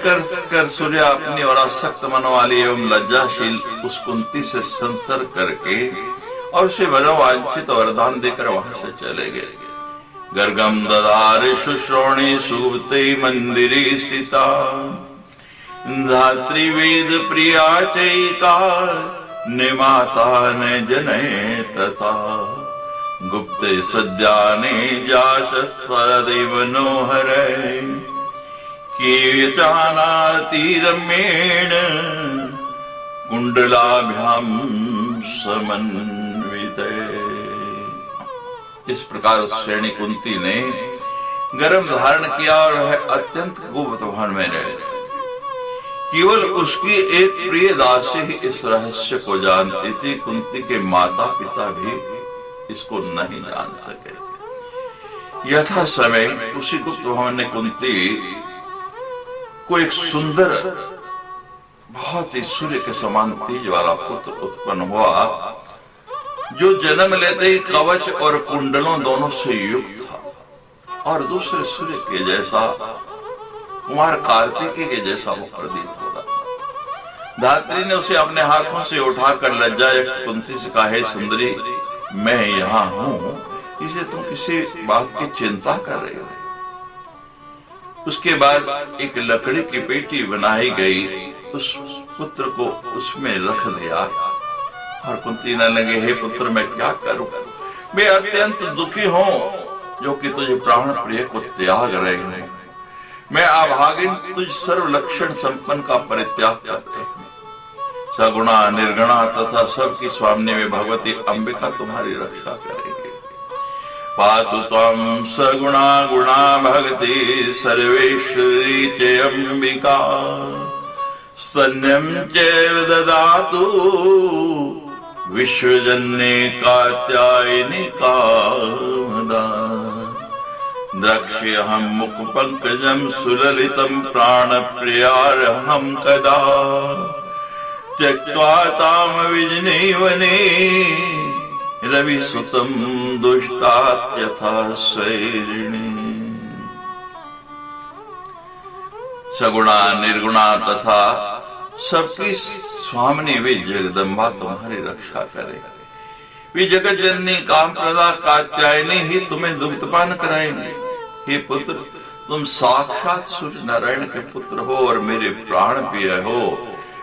A: कर सूर्य अपनी और आसक्त मन वाली एवं लज्जाशील उस कुंती से संसर्ग करके और उसे मनोवांछित वरदान देकर वहां से चले गए। गर्गम ददार शुश्रोणी सुवते मंदिरे स्थिता धात्री वेद प्रिया चैका निमाता न जने तथा गुप्ते सज्जाने जाशस्त्वदेव मनोहरे के जानाति रम्येण कुंडलाभ्याम समन्विते। इस प्रकार उस श्रेणी कुंती ने गर्भ धारण किया और वह अत्यंत कुपतवान में रहे। केवल उसकी एक प्रिय दासी ही इस रहस्य को जानती थी। कुंती के माता पिता भी इसको नहीं जान सके। यथा समय उसी गुप्त भवन ने कुंती को एक सुंदर, बहुत ही सूर्य के समान तेज वाला पुत्र उत्पन्न हुआ, जो जन्म लेते ही कवच और कुंडलों दोनों से युक्त था और दूसरे सूर्य के जैसा, कुमार कार्तिकेय के जैसा वो प्रतीत हो रहा था। धात्री ने उसे अपने हाथों से उठाकर लज्जायुक्त कुंती से कहा, हे सुंदरी, मैं यहाँ हूँ, इसे तुम किसी बात की चिंता कर रहे हो। उसके बाद एक लकड़ी की पेटी बनाई गई, उस पुत्र को उसमें रख दिया और कुंती न लगे, हे पुत्र मैं क्या करूं, मैं अत्यंत दुखी हूं जो कि तुझे प्राण प्रिय को त्याग रहे हैं। मैं अभागिन तुझ सर्व लक्षण संपन्न का परित्याग करते हैं। सगुणा निर्गुणा तथा सबकी स्वामी में भगवती अंबिका तुम्हारी रक्षा करेंगे। पातु त्वं सगुणा गुणा भगति सर्वेश्वरी च अंबिका स्तन्यं चैव ददातु विश्वजन्ये कात्यायनी कामदा। द्रक्ष्यहं मुखपङ्कजं सुललितं प्राणप्रियार्हं कदा त्यक्त्वा तां विजने वने रविसुतं दुष्टात्यथा स्वैरिणी। सगुणा निर्गुणा तथा सबकी स्वामिनी वे जगदम्बा तुम्हारी रक्षा करे। वे जगत जननी काम प्रदा कात्यायनी ही तुम्हें दुग्धपान कराएंगे। हे पुत्र, तुम साक्षात सूर्य नारायण के पुत्र हो और मेरे प्राण प्रिय हो।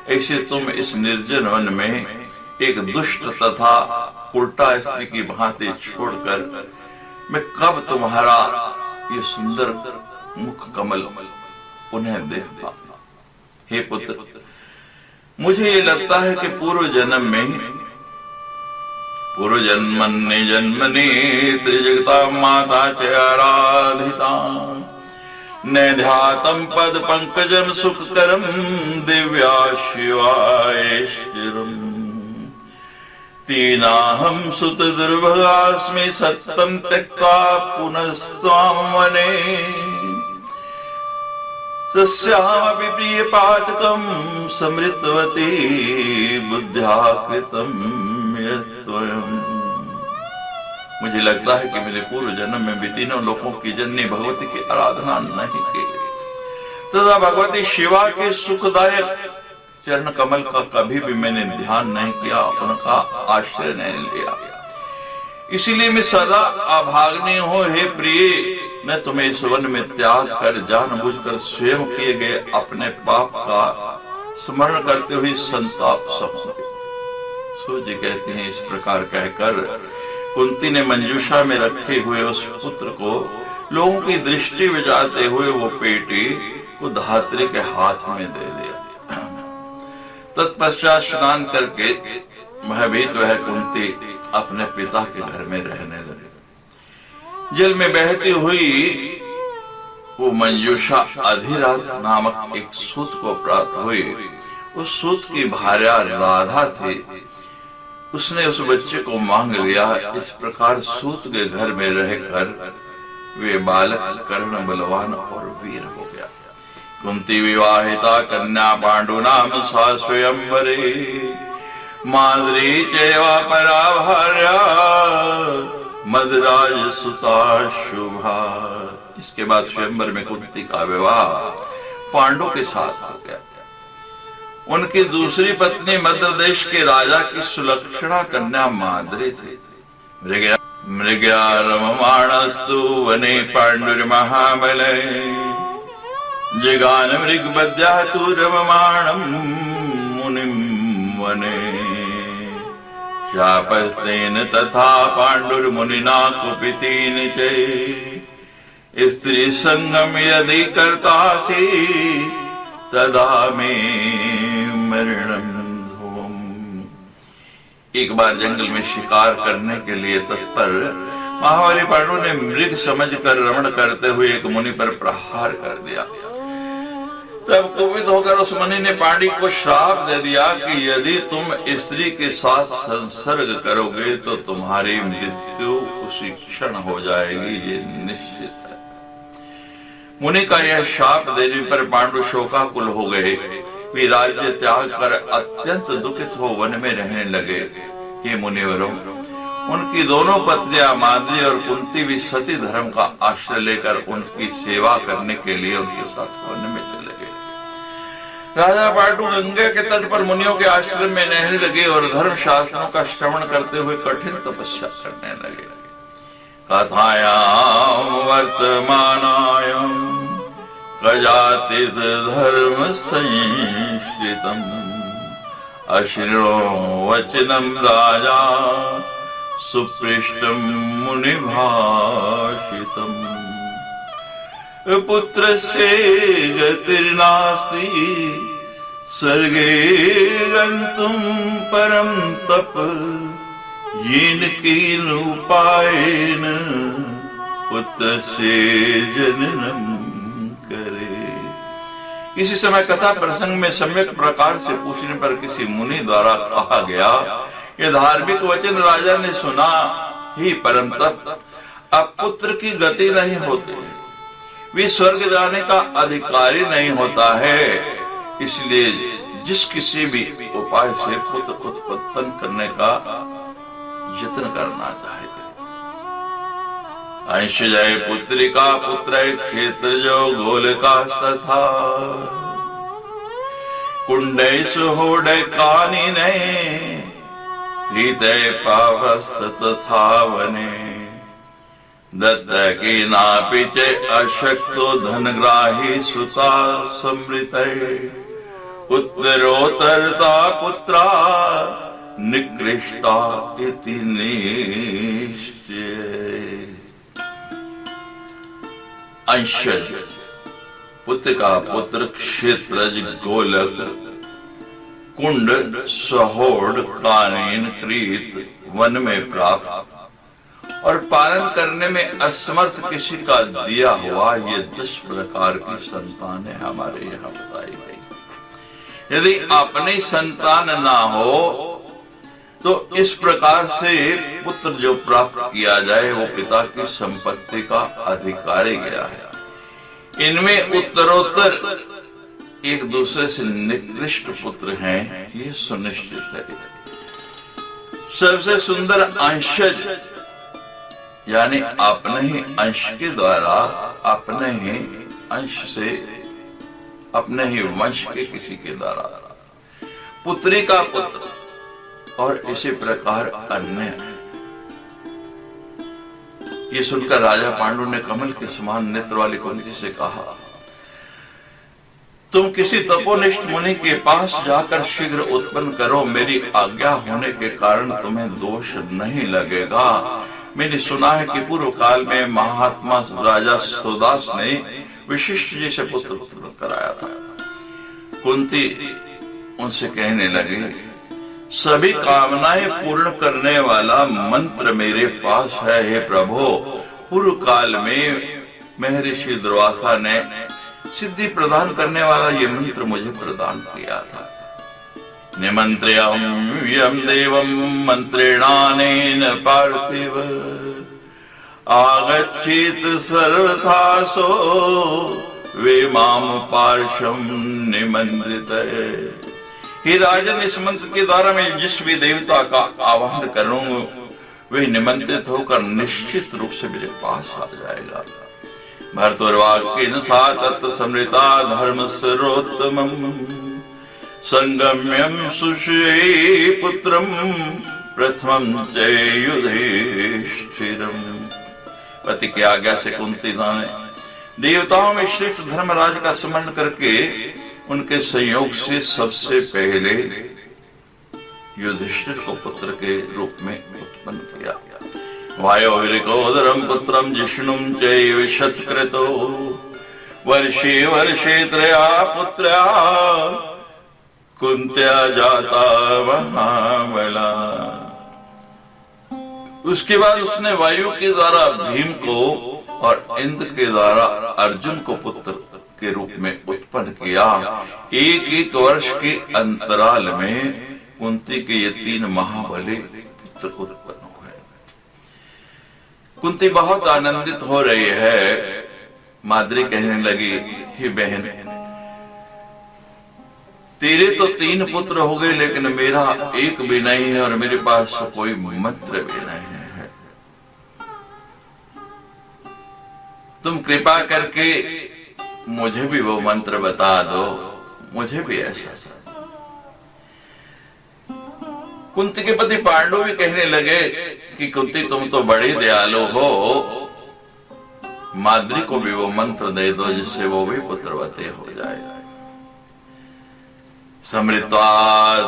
A: ऐसे तुम इस निर्जन वन में एक दुष्ट तथा उल्टा स्त्री की भांति छोड़कर मैं कब तुम्हारा ये सुंदर मुख कमल पुनः देख पाऊंगा। हे पुत्र, मुझे ये लगता है कि पूर्व जन्मनि जन्मनि त्रिजगता माता च आराधिता नैध्यातं पद पंकजं सुखकरं दिव्या शिवायश्चिरम् तीनाहं सुत दुर्भगास्मि सत्तं त्यक्त्वा पुनस्त्वां वने तस्यामपि प्रियपातकं समृतवती बुद्ध्या कृतं यत्त्वम्। मुझे लगता है कि मेरे पूर्व जन्म में भी तीनों लोकों की जननी भगवती की आराधना नहीं की तथा भगवती शिवा के सुखदायक चरण कमल का कभी भी मैंने ध्यान नहीं किया, उनका आश्रय नहीं लिया। इसीलिए मैं सदा अभाग्नि हूं। हे प्रिय, मैं तुम्हें इस वन में त्याग कर जानबूझकर स्वयं किए गए अपने पाप का स्मरण करते हुए संताप सहूंगी। सूर्य कहते हैं, इस प्रकार कहकर कुंती ने मंजूषा में रखे हुए उस पुत्र को लोगों की दृष्टि में जाते हुए वो पेटी को धात्री के हाथ में दे दिया। तत्पश्चात स्नान करके भयभीत वह कुंती अपने पिता के घर में रहने लगे। जल में बहती हुई वो मंजूषा अधिरात नामक एक सूत को प्राप्त हुई। उस सूत की भार्या राधा थी। उसने उस बच्चे को मांग लिया। इस प्रकार सूत के घर में रहकर वे बालक कर्ण बलवान और वीर हो गया। कुंती विवाहिता कन्या पांडु नाम सा स्वयंवरे माद्री चैवा परा भार्या मदराज सुता शुभा। इसके बाद स्वयंवर में कुंती का विवाह पांडु के साथ हो गया। उनकी दूसरी पत्नी मध्य देश के राजा की सुलक्षणा कन्या माद्री थी। मृग्या रममाणस्तु वने पांडुर्महाबले जगान मृगबद्या तु रममाणं मुनिं वने शापस्तेन तथा पांडुर्मुनिना कुपितेन च स्त्री संगम यदि करतासि तदा मे मरणं धूम। एक बार जंगल में शिकार करने के लिए तत्पर महाबली पांडु ने मृग समझकर रमण करते हुए एक मुनि पर प्रहार कर दिया। तब कुपित होकर उस मुनि ने पांडु को श्राप दे दिया कि यदि तुम स्त्री के साथ संसर्ग करोगे तो तुम्हारी मृत्यु उसी क्षण हो जाएगी, ये निश्चित है। मुनि का यह शाप देने पर पांडु शोकाकुल हो गए। वे राज्य त्याग कर अत्यंत दुखित हो वन में रहने लगे। ये मुनिवरों, उनकी दोनों पत्नियां माद्री और कुंती भी सती धर्म का आश्रय लेकर उनकी सेवा करने के लिए उनके साथ वन में चले गए। राजा पांडु गंगा के तट पर मुनियों के आश्रम में रहने लगे और धर्म शास्त्रों का श्रवण करते हुए कठिन तपस्या करने लगे। कथायाम वर्तमानायाम कजातित धर्म संश्रितम अश्रिणो वचनम राजा सुपृष्टम मुनि भाषितम पुत्रस्य गतिर्नास्ति स्वर्गे गन्तुं परम तप येन केन उपायेन पुत्रस्य जननम करे। किसी समय कथा प्रसंग में सम्यक प्रकार से पूछने पर किसी मुनि द्वारा कहा गया, यह धार्मिक वचन राजा ने सुना ही परम तप अब पुत्र की गति नहीं होती, वे स्वर्ग जाने का अधिकारी नहीं होता है। इसलिए जिस किसी भी उपाय से पुत्र उत्पन्न करने का यत्न करना चाहिए। अंश जय पुत्रिका पुत्र क्षेत्र जो गोलका तथा कुंडे सुहोडे कानिने हृदय पावस्त तथा वने दत्त की नापि च अशक्तो धनग्राही सुता समृते उत्तरोत्तरता पुत्रा निकृष्टा इति निश्चय। अंशज पुत्र का पुत्र क्षेत्रज गोलक कुंड सहोड़ कानीन कृत वन में प्राप्त और पालन करने में असमर्थ किसी का दिया हुआ ये 10 प्रकार की संतानें हमारे यहाँ बताई गई। यदि अपनी संतान ना हो तो इस प्रकार से पुत्र जो प्राप्त किया जाए वो पिता की संपत्ति का अधिकारी गया है। इनमें उत्तरोत्तर एक दूसरे से निकृष्ट पुत्र हैं, ये सुनिश्चित है। सबसे सुंदर अंशज यानी अपने ही अंश के द्वारा अपने ही अंश से अपने ही वंश के किसी के द्वारा पुत्री का पुत्र और इसी प्रकार अन्य। ये सुनकर राजा पांडु ने कमल के समान नेत्र वाली कुंती से कहा, तुम किसी तपोनिष्ठ मुनि के पास जाकर शीघ्र उत्पन्न करो, मेरी आज्ञा होने के कारण तुम्हें दोष नहीं लगेगा। मैंने सुना है कि पूर्व काल में महात्मा राजा सुदास ने विशिष्ट जी से पुत्र उत्पन्न कराया था। कुंती उनसे कहने लगी, सभी कामनाएं पूर्ण करने वाला मंत्र मेरे पास है। हे प्रभु, पूर्व काल में महर्षि दुर्वासा ने सिद्धि प्रदान करने वाला ये मंत्र मुझे प्रदान किया था। निमन्त्र्यं देवं मन्त्रेणानेन पार्थिव आगच्छेत सर्वथासो वे माम पार्श्वं निमंत्रित। हे राजन, इस मंत्र के द्वारा मैं जिस भी देवता का आवाहन करूंगा वे निमंत्रित होकर निश्चित रूप से मेरे पास आ जाएगा। भर्तुर्वाक्येन सा तत्र समृता धर्म सर्वोत्तमम् संगम्यं सुषये पुत्रं प्रथमं च युधिष्ठिरम्। पति की आज्ञा से कुंती ने देवताओं में श्रेष्ठ धर्मराज का स्मरण करके उनके संयोग से सबसे पहले युधिष्ठिर को पुत्र के रूप में उत्पन्न किया। वायोविरिकोदरं पुत्रं जिष्णुं चैव शतक्रतो वर्षे वर्षे त्रया पुत्र्या कुंत्या जाता महाबला। उसके बाद उसने वायु के द्वारा भीम को और इंद्र के द्वारा अर्जुन को पुत्र के रूप में उत्पन्न किया। एक एक वर्ष के अंतराल में कुंती के ये 3 महाबली पुत्र उत्पन्न हुए। कुंती बहुत आनंदित हो रही है। माद्री कहने लगी, हे बहन, तेरे तो 3 पुत्र हो गए लेकिन मेरा एक भी नहीं है और मेरे पास कोई मंत्र भी नहीं है। तुम कृपा करके मुझे भी वो मंत्र बता दो, मुझे भी ऐसा। कुंती के पति पांडु भी कहने लगे कि कुंती तुम तो बड़ी दयालु हो, माद्री को भी वो मंत्र दे दो जिससे वो भी पुत्रवती हो जाए। समृत्वा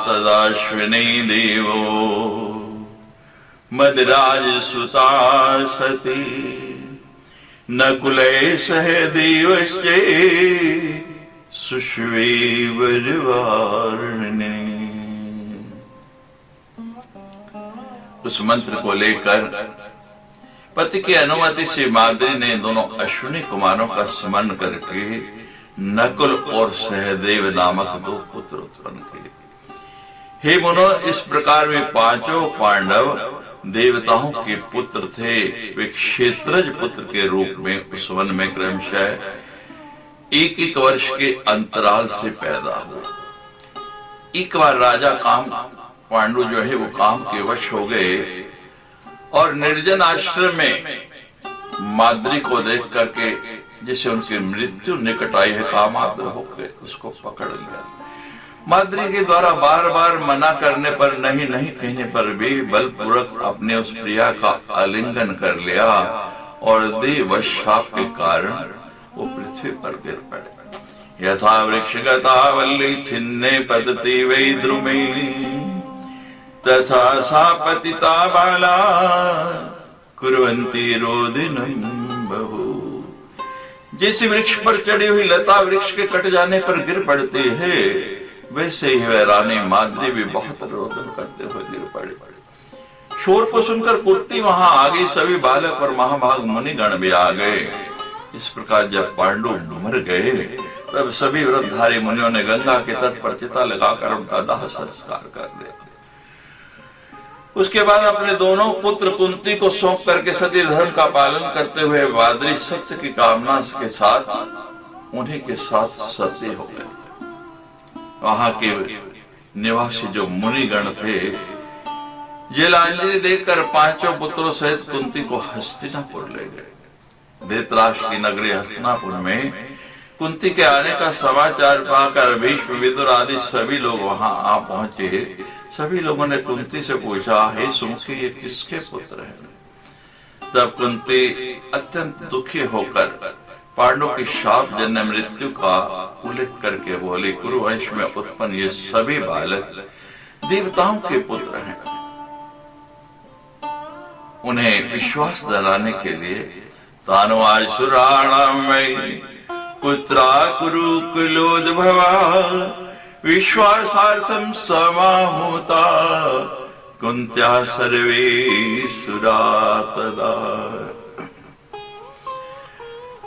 A: तदाश्विनी देवो मदराज सुता सती नकुले सह देवश्चे सुष्वे वरवारिणे। उस मंत्र को लेकर पति की अनुमति से माद्री ने दोनों अश्विनी कुमारों का स्मरण करके नकुल और सहदेव नामक 2 पुत्र उत्पन्न किए। हे मुनो, इस प्रकार वे 5 पांडव देवताओं के पुत्र थे। वे क्षेत्रज पुत्र के रूप में उस वन में क्रमशः एक एक वर्ष के अंतराल से पैदा हुए। एक बार राजा काम पांडु जो है वो काम के वश हो गए और निर्जन आश्रम में माद्री को देख करके जिसे उनकी मृत्यु निकट आई है कामाग्र होकर उसको पकड़ लिया। माद्री के द्वारा बार बार मना करने पर, नहीं नहीं कहने पर भी बलपूर्वक अपने उस प्रिया का आलिंगन कर लिया और देव शाप के कारण वो पृथ्वी पर गिर पड़े। यथा वृक्षगता वल्ली छिन्ने पतति वै द्रुमे तथा सा पतिता बाला कुर्वन्ति रोदिनं बहु। जैसे वृक्ष पर चढ़ी हुई लता वृक्ष के कट जाने पर गिर पड़ती है, वैसे ही वह रानी माद्री भी बहुत रोदन करते हुए गिर पड़े। शोर को सुनकर कुर्ती वहां आ गई, सभी बालक और महाभाग मुनिगण भी आ गए। इस प्रकार जब पांडु मर गए तब सभी व्रतधारी मुनियों ने गंगा के तट पर चिता लगाकर उनका दाह संस्कार कर दिया। उसके बाद अपने दोनों पुत्र कुंती को सौंप करके सती धर्म का पालन करते हुए माद्री सत्य की कामना के साथ उन्हीं के साथ सती हो गए। वहां के निवासी जो मुनिगण थे ये लांजलि देकर 5 पुत्रों सहित कुंती को हस्तिनापुर ले गए। धृतराष्ट्र की नगरी हस्तिनापुर में कुंती के आने का समाचार पाकर भीष्म विदुर आदि सभी लोग वहां आ पहुंचे। सभी लोगों ने कुंती से पूछा, हे सुमुखी, ये किसके पुत्र हैं? तब कुंती अत्यंत दुखी होकर पांडु की शाप जन्य मृत्यु का उल्लेख करके बोली, कुरुवंश में उत्पन्न ये सभी बालक देवताओं के पुत्र हैं। उन्हें विश्वास दिलाने के लिए तानुआसुराणां वै पुत्रा कुरु कुलोद्भवा विश्वासार्थं समाहूता कुंत्या सर्वे सुरा तदा।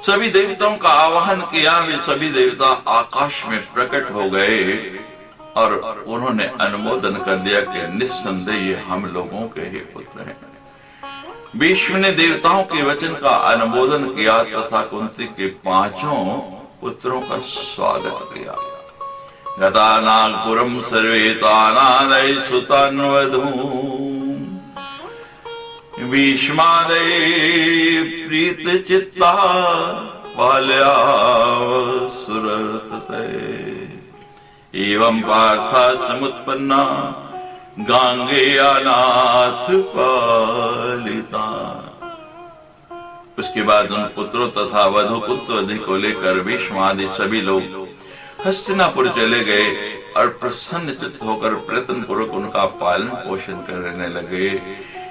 A: सभी देवताओं का आवाहन किया। वे सभी देवता आकाश में प्रकट हो गए और उन्होंने अनुमोदन कर दिया कि निस्संदेह ये हम लोगों के ही पुत्र हैं। भीष्म ने देवताओं के वचन का अनुमोदन किया तथा कुंती के 5 पुत्रों का स्वागत किया। गता नागपुरम सर्वेतानादय सुतान्वधूम भीष्मादय प्रीत चित्ता बाल्या सुरतते एवं पार्था समुत्पन्ना गांगेयनाथ पालिता। उसके बाद उन पुत्रों तथा वधु पुत्रवधि को लेकर भीष्मादि सभी लोग हस्तिनापुर चले गए और प्रसन्न चित्त होकर प्रयत्न पूर्वक उनका पालन पोषण करने लगे।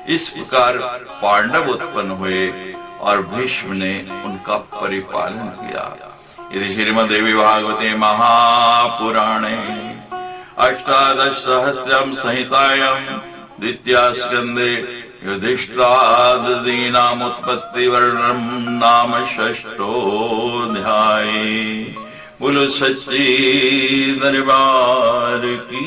A: इस प्रकार पांडव उत्पन्न हुए और भीष्म ने उनका परिपालन किया। यदि श्रीमद्देवी भागवते महापुराणे अष्टादशसहस्रम संहितायां द्वितीय स्कंदे युधिष्ठिरादीनाम उत्पत्ति वर्णनम नाम 6ोऽध्याय। बोलो सच्ची दरबार की।